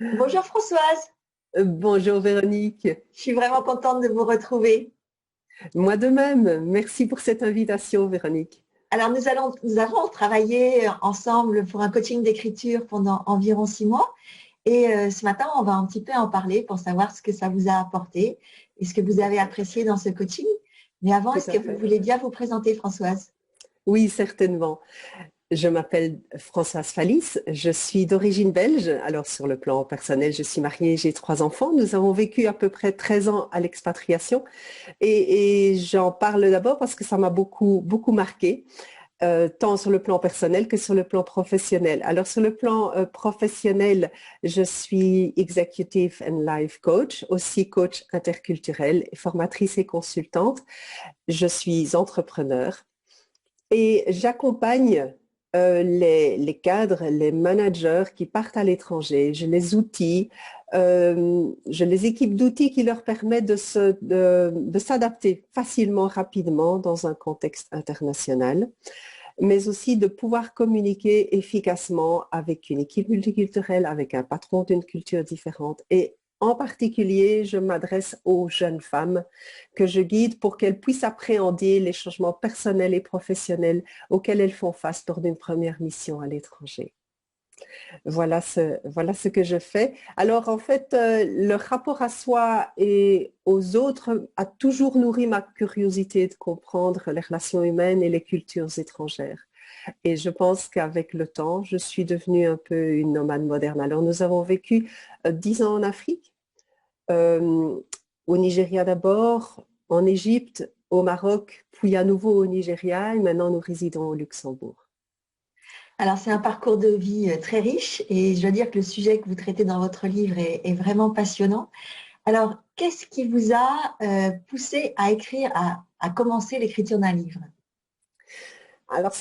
Bonjour Françoise, Bonjour Véronique. je suis vraiment contente de vous retrouver. Moi de même, merci pour cette invitation Véronique. Alors nous allons travailler ensemble pour un coaching d'écriture pendant environ 6 mois et ce matin on va un petit peu en parler pour savoir ce que ça vous a apporté et ce que vous avez apprécié dans ce coaching. Mais avant, Tout est-ce que à vous fait. voulez bien vous présenter Françoise? Oui, certainement. Je m'appelle Françoise Fallis, je suis d'origine belge. Alors sur le plan personnel, je suis mariée, j'ai 3 enfants. Nous avons vécu à peu près 13 ans à l'expatriation et j'en parle d'abord parce que ça m'a beaucoup marqué. Tant sur le plan personnel que sur le plan professionnel. Alors sur le plan professionnel, je suis executive and life coach, aussi coach interculturel, formatrice et consultante. Je suis entrepreneur et j'accompagne les cadres, les managers qui partent à l'étranger. Je les équipe d'outils qui leur permettent de s'adapter facilement, rapidement dans un contexte international, mais aussi de pouvoir communiquer efficacement avec une équipe multiculturelle, avec un patron d'une culture différente. Et en particulier, je m'adresse aux jeunes femmes que je guide pour qu'elles puissent appréhender les changements personnels et professionnels auxquels elles font face lors d'une première mission à l'étranger. Voilà ce que je fais. Alors en fait, le rapport à soi et aux autres a toujours nourri ma curiosité de comprendre les relations humaines et les cultures étrangères. Et je pense qu'avec le temps, je suis devenue un peu une nomade moderne. Alors, nous avons vécu 10 ans en Afrique, euh, au Nigeria d'abord, en Égypte, au Maroc, puis à nouveau au Nigeria, et maintenant nous résidons au Luxembourg. Alors c'est un parcours de vie très riche et je dois dire que le sujet que vous traitez dans votre livre est vraiment passionnant. Alors qu'est-ce qui vous a poussé à écrire, à commencer l'écriture d'un livre? Alors,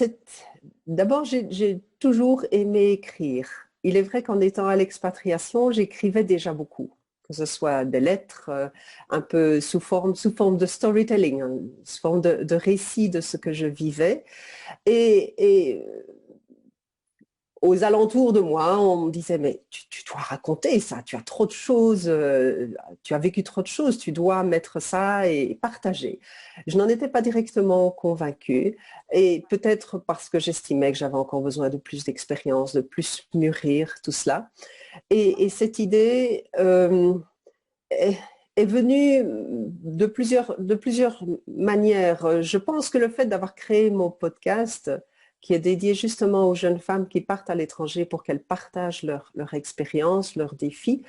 d'abord, j'ai toujours aimé écrire. Il est vrai qu'en étant à l'expatriation, j'écrivais déjà beaucoup, que ce soit des lettres, un peu sous forme de storytelling, hein, sous forme de récit de ce que je vivais. Et aux alentours de moi, on me disait, mais tu dois raconter ça, tu as trop de choses, tu as vécu trop de choses, tu dois mettre ça et partager. Je n'en étais pas directement convaincue, et peut-être parce que j'estimais que j'avais encore besoin de plus d'expérience, de plus mûrir tout cela. Et cette idée est, est venue de plusieurs manières. Je pense que le fait d'avoir créé mon podcast, qui est dédié justement aux jeunes femmes qui partent à l'étranger pour qu'elles partagent leur expérience, leurs défis,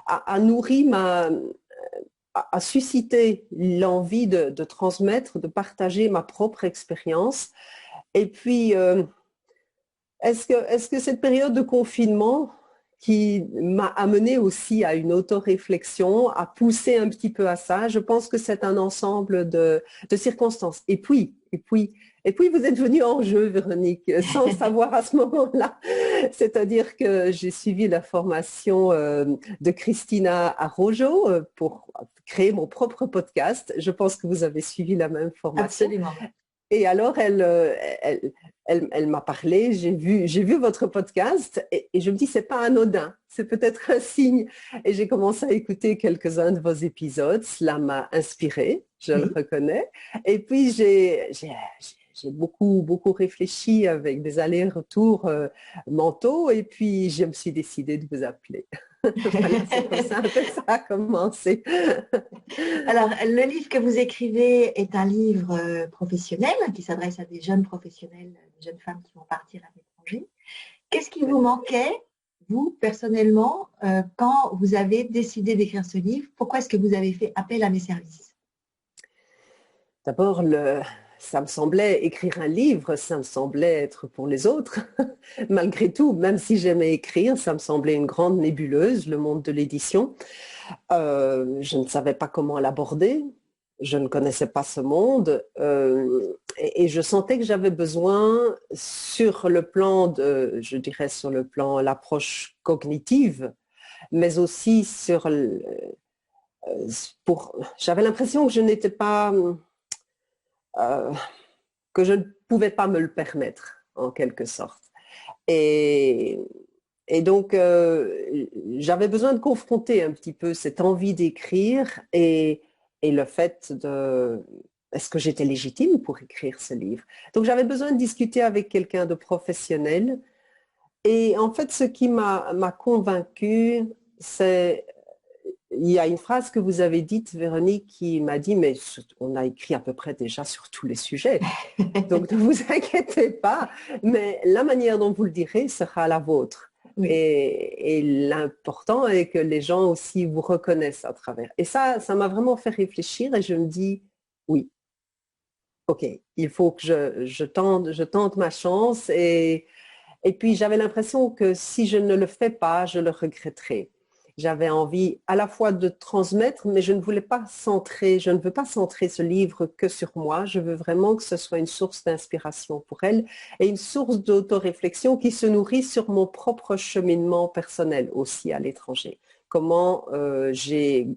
a nourri a suscité l'envie de transmettre, de partager ma propre expérience. Et puis, est-ce que cette période de confinement qui m'a amené aussi à une autoréflexion, a poussé un petit peu à ça? Je pense que c'est un ensemble de circonstances. Et puis, vous êtes venue en jeu, Véronique, sans le savoir à ce moment-là. C'est-à-dire que j'ai suivi la formation de Christina Arrojo pour créer mon propre podcast. Je pense que vous avez suivi la même formation. Absolument. Et alors, elle m'a parlé, j'ai vu votre podcast et je me dis, c'est pas anodin, c'est peut-être un signe. Et j'ai commencé à écouter quelques-uns de vos épisodes, cela m'a inspiré, je le Oui. reconnais. Et puis, j'ai beaucoup réfléchi avec des allers-retours mentaux et puis je me suis décidée de vous appeler. Voilà, c'est comme ça, un peu que ça a commencé. Alors, le livre que vous écrivez est un livre professionnel qui s'adresse à des jeunes professionnels, des jeunes femmes qui vont partir à l'étranger. Qu'est-ce qui vous manquait, vous, personnellement, quand vous avez décidé d'écrire ce livre? Pourquoi est-ce que vous avez fait appel à mes services? D'abord, ça me semblait écrire un livre, ça me semblait être pour les autres. Malgré tout, même si j'aimais écrire, ça me semblait une grande nébuleuse, le monde de l'édition. Je ne savais pas comment l'aborder. Je ne connaissais pas ce monde et je sentais que j'avais besoin sur le plan je dirais sur le plan l'approche cognitive, mais aussi j'avais l'impression que je n'étais pas euh, que je ne pouvais pas me le permettre, en quelque sorte. Et, Et donc, j'avais besoin de confronter un petit peu cette envie d'écrire et le fait de... Est-ce que j'étais légitime pour écrire ce livre? Donc, j'avais besoin de discuter avec quelqu'un de professionnel. Et en fait, ce qui m'a convaincue, c'est... Il y a une phrase que vous avez dite, Véronique, qui m'a dit, mais on a écrit à peu près déjà sur tous les sujets. Donc, ne vous inquiétez pas, mais la manière dont vous le direz sera la vôtre. Oui. Et l'important est que les gens aussi vous reconnaissent à travers. Et ça m'a vraiment fait réfléchir et je me dis, oui, ok, il faut que je tente ma chance. Et puis, j'avais l'impression que si je ne le fais pas, je le regretterai. J'avais envie à la fois de transmettre, mais je ne veux pas centrer ce livre que sur moi. Je veux vraiment que ce soit une source d'inspiration pour elle et une source d'autoréflexion qui se nourrit sur mon propre cheminement personnel aussi à l'étranger. Comment j'ai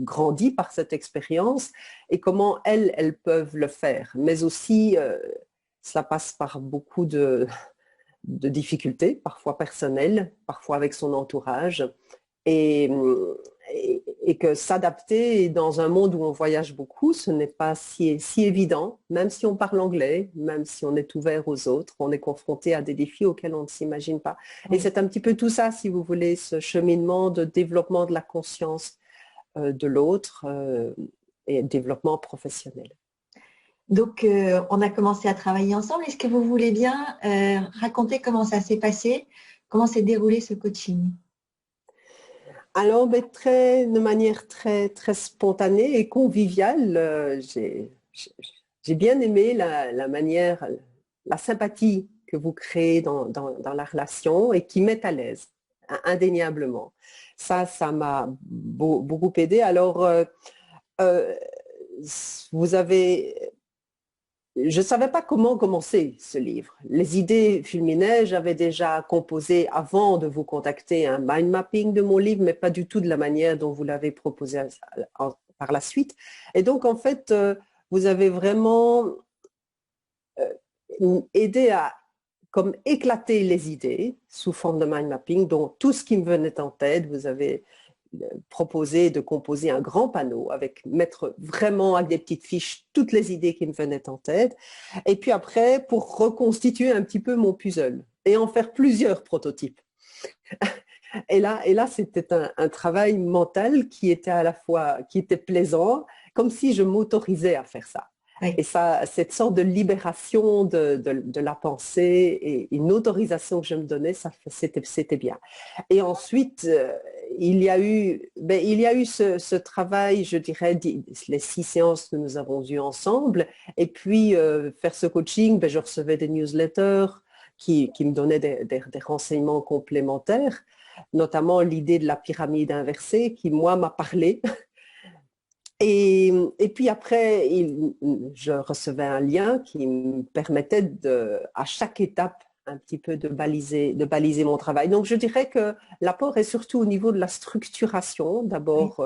grandi par cette expérience et comment elles peuvent le faire. Mais aussi, cela passe par beaucoup de difficultés, parfois personnelles, parfois avec son entourage, et, et que s'adapter dans un monde où on voyage beaucoup, ce n'est pas si évident, même si on parle anglais, même si on est ouvert aux autres, on est confronté à des défis auxquels on ne s'imagine pas. Oui. Et c'est un petit peu tout ça, si vous voulez, ce cheminement de développement de la conscience de l'autre et développement professionnel. Donc, on a commencé à travailler ensemble. Est-ce que vous voulez bien raconter comment ça s'est passé, comment s'est déroulé ce coaching? Alors, de manière très, très spontanée et conviviale, j'ai bien aimé la manière, la sympathie que vous créez dans la relation et qui met à l'aise, indéniablement. Ça m'a beaucoup aidé. Alors, euh, vous avez je ne savais pas comment commencer ce livre. Les idées fulminaient, j'avais déjà composé avant de vous contacter un mind mapping de mon livre, mais pas du tout de la manière dont vous l'avez proposé par la suite. Et donc, en fait, vous avez vraiment aidé à comme éclater les idées sous forme de mind mapping, dont tout ce qui me venait en tête, vous avez proposé de composer un grand panneau avec mettre vraiment avec des petites fiches toutes les idées qui me venaient en tête. Et puis après, pour reconstituer un petit peu mon puzzle et en faire plusieurs prototypes. Et là c'était un travail mental qui était à la fois, qui était plaisant, comme si je m'autorisais à faire ça. Oui. Et ça, cette sorte de libération de la pensée et une autorisation que je me donnais, c'était bien. Et ensuite, il y a eu ce travail, je dirais, les 6 séances que nous avons eues ensemble. Et puis, faire ce coaching, je recevais des newsletters qui me donnaient des renseignements complémentaires, notamment l'idée de la pyramide inversée qui, moi, m'a parlé. Et puis après, je recevais un lien qui me permettait à chaque étape un petit peu de baliser mon travail. Donc je dirais que l'apport est surtout au niveau de la structuration, d'abord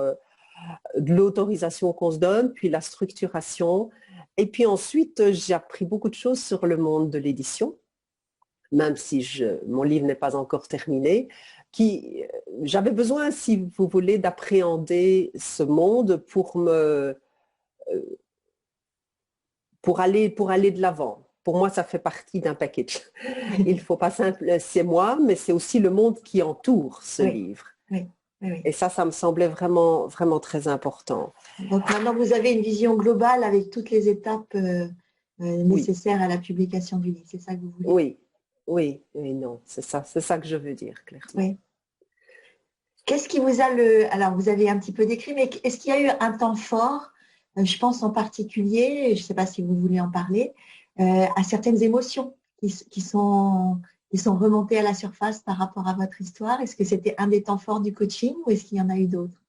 de l'autorisation qu'on se donne, puis la structuration. Et puis ensuite, j'ai appris beaucoup de choses sur le monde de l'édition, même si mon livre n'est pas encore terminé. J'avais besoin, si vous voulez, d'appréhender ce monde pour aller de l'avant. Pour moi, ça fait partie d'un package. Il ne faut pas simple, c'est moi, mais c'est aussi le monde qui entoure ce livre. Oui. Oui. Et ça me semblait vraiment, vraiment très important. Donc maintenant, vous avez une vision globale avec toutes les étapes nécessaires à la publication du livre. C'est ça que vous voulez? Oui, et non, c'est ça que je veux dire, clairement. Oui. Qu'est-ce qui vous a alors vous avez un petit peu décrit, mais est-ce qu'il y a eu un temps fort, je pense en particulier, je ne sais pas si vous voulez en parler, à certaines émotions qui sont remontées à la surface par rapport à votre histoire? Est-ce que c'était un des temps forts du coaching ou est-ce qu'il y en a eu d'autres?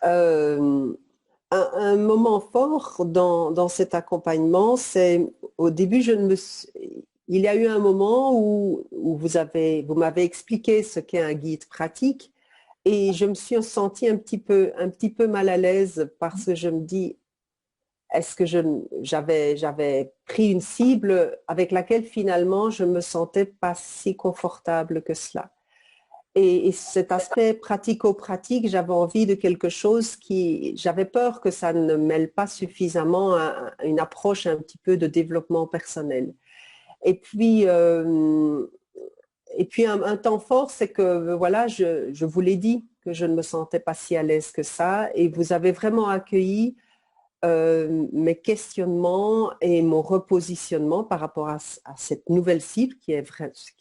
Un moment fort dans cet accompagnement, c'est au début, il y a eu un moment où vous m'avez expliqué ce qu'est un guide pratique et je me suis sentie un petit peu mal à l'aise parce que je me dis, est-ce que j'avais pris une cible avec laquelle finalement je me sentais pas si confortable que cela. Et cet aspect pratico-pratique, j'avais envie de quelque chose j'avais peur que ça ne mêle pas suffisamment une approche un petit peu de développement personnel. Et puis, un temps fort, c'est que voilà, je vous l'ai dit que je ne me sentais pas si à l'aise que ça, et vous avez vraiment accueilli mes questionnements et mon repositionnement par rapport à cette nouvelle cible qui est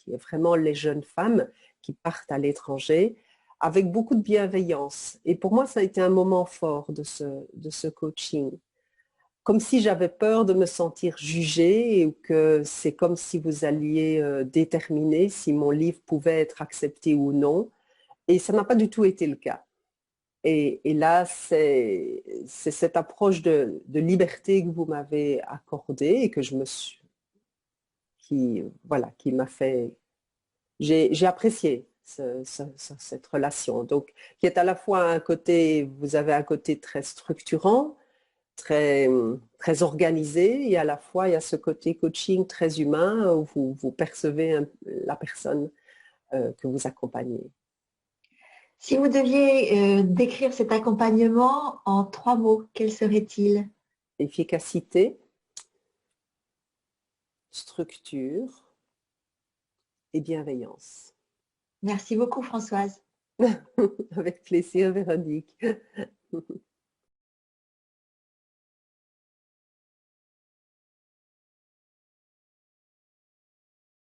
vraiment les jeunes femmes qui partent à l'étranger, avec beaucoup de bienveillance. Et pour moi, ça a été un moment fort de ce coaching. Comme si j'avais peur de me sentir jugée, ou que c'est comme si vous alliez déterminer si mon livre pouvait être accepté ou non. Et ça n'a pas du tout été le cas. Et là, c'est cette approche de liberté que vous m'avez accordée et que je me suis, voilà, qui m'a fait, j'ai apprécié cette relation. Donc, qui est à la fois un côté, vous avez un côté très structurant, très organisé, et à la fois, il y a ce côté coaching très humain où vous percevez la personne que vous accompagnez. Si vous deviez décrire cet accompagnement en 3 mots, quels seraient-ils? Efficacité, structure et bienveillance. Merci beaucoup, Françoise. Avec plaisir, Véronique.